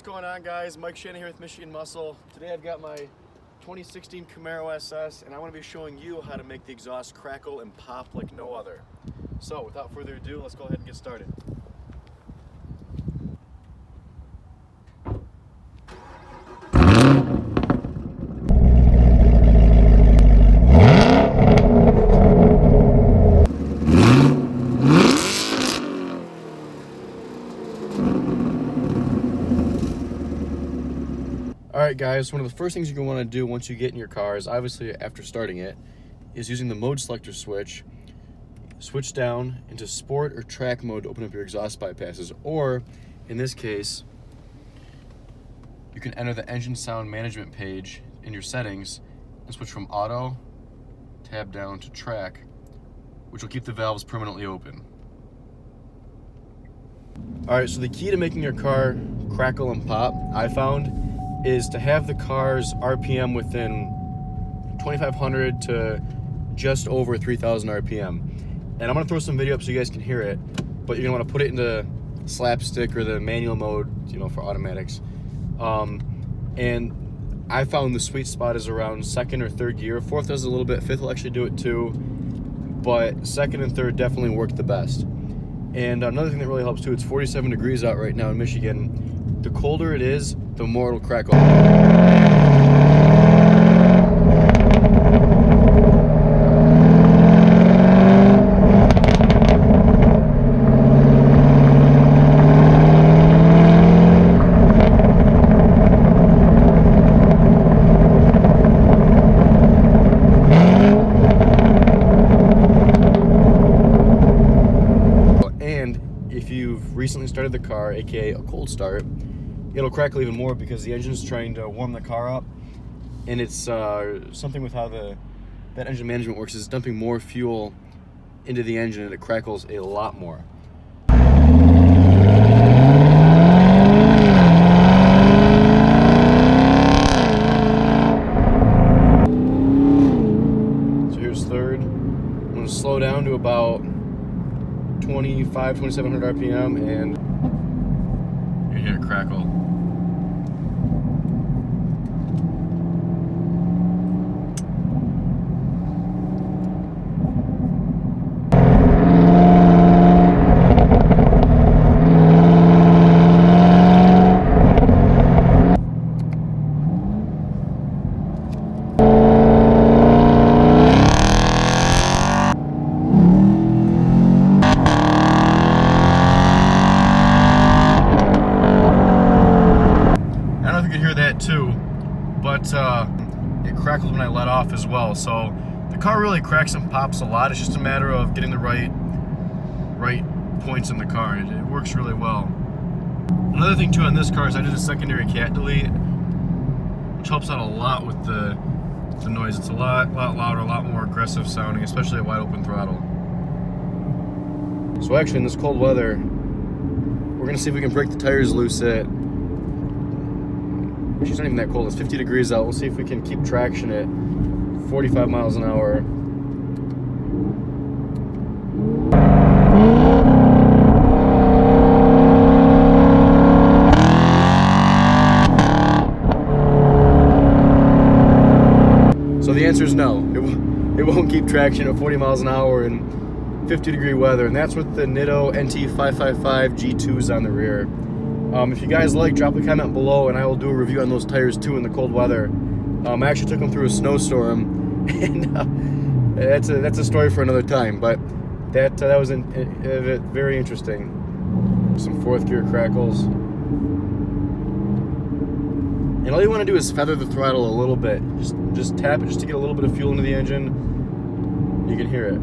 What's going on, guys? Mike Shannon here with Michigan Muscle. Today I've got my 2016 Camaro SS and I want to be showing you how to make the exhaust crackle and pop like no other. So without further ado, let's go ahead and get started. Alright guys, one of the first things you're going to want to do once you get in your car is, obviously after starting it, is using the mode selector switch down into sport or track mode to open up your exhaust bypasses, or in this case you can enter the engine sound management page in your settings and switch from auto tab down to track, which will keep the valves permanently open. Alright, so the key to making your car crackle and pop, I found, is to have the car's RPM within 2,500 to just over 3,000 RPM. And I'm gonna throw some video up so you guys can hear it, but you're gonna wanna put it into slapstick or the manual mode, for automatics. And I found the sweet spot is around second or third gear. Fourth does a little bit, fifth will actually do it too, but second and third definitely work the best. And another thing that really helps too, it's 47 degrees out right now in Michigan. The colder it is, the more it'll crackle. And if you've recently started the car, aka a cold start, it'll crackle even more because the engine's trying to warm the car up, and it's something with how that engine management works is dumping more fuel into the engine and it crackles a lot more. So here's third. I'm going to slow down to about 2,700 RPM and you hear it crackle. Too, but it crackled when I let off as well. So the car really cracks and pops a lot. It's just a matter of getting the right points in the car. It works really well. Another thing too on this car is I did a secondary cat delete, which helps out a lot with the noise. It's a lot louder, a lot more aggressive sounding, especially at wide open throttle. So actually in this cold weather, we're gonna see if we can break the tires loose at, it's not even that cold, it's 50 degrees out. We'll see if we can keep traction at 45 miles an hour. So the answer is no. It won't keep traction at 40 miles an hour in 50 degree weather, and that's with the Nitto NT555 G2s on the rear. If you guys like, drop a comment below and I will do a review on those tires too in the cold weather. I actually took them through a snowstorm, and that's a story for another time, but that was very interesting. Some fourth gear crackles. And all you want to do is feather the throttle a little bit. Just tap it just to get a little bit of fuel into the engine. You can hear it.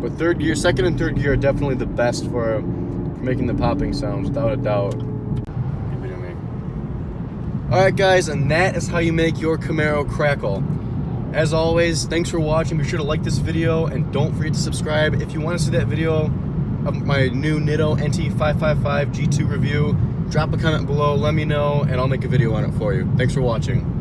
But third gear, second and third gear are definitely the best for making the popping sounds, without a doubt. Alright guys, and that is how you make your Camaro crackle. As always, thanks for watching. Be sure to like this video and don't forget to subscribe. If you want to see that video of my new Nitto NT555 G2 review, drop a comment below, let me know, and I'll make a video on it for you. Thanks for watching.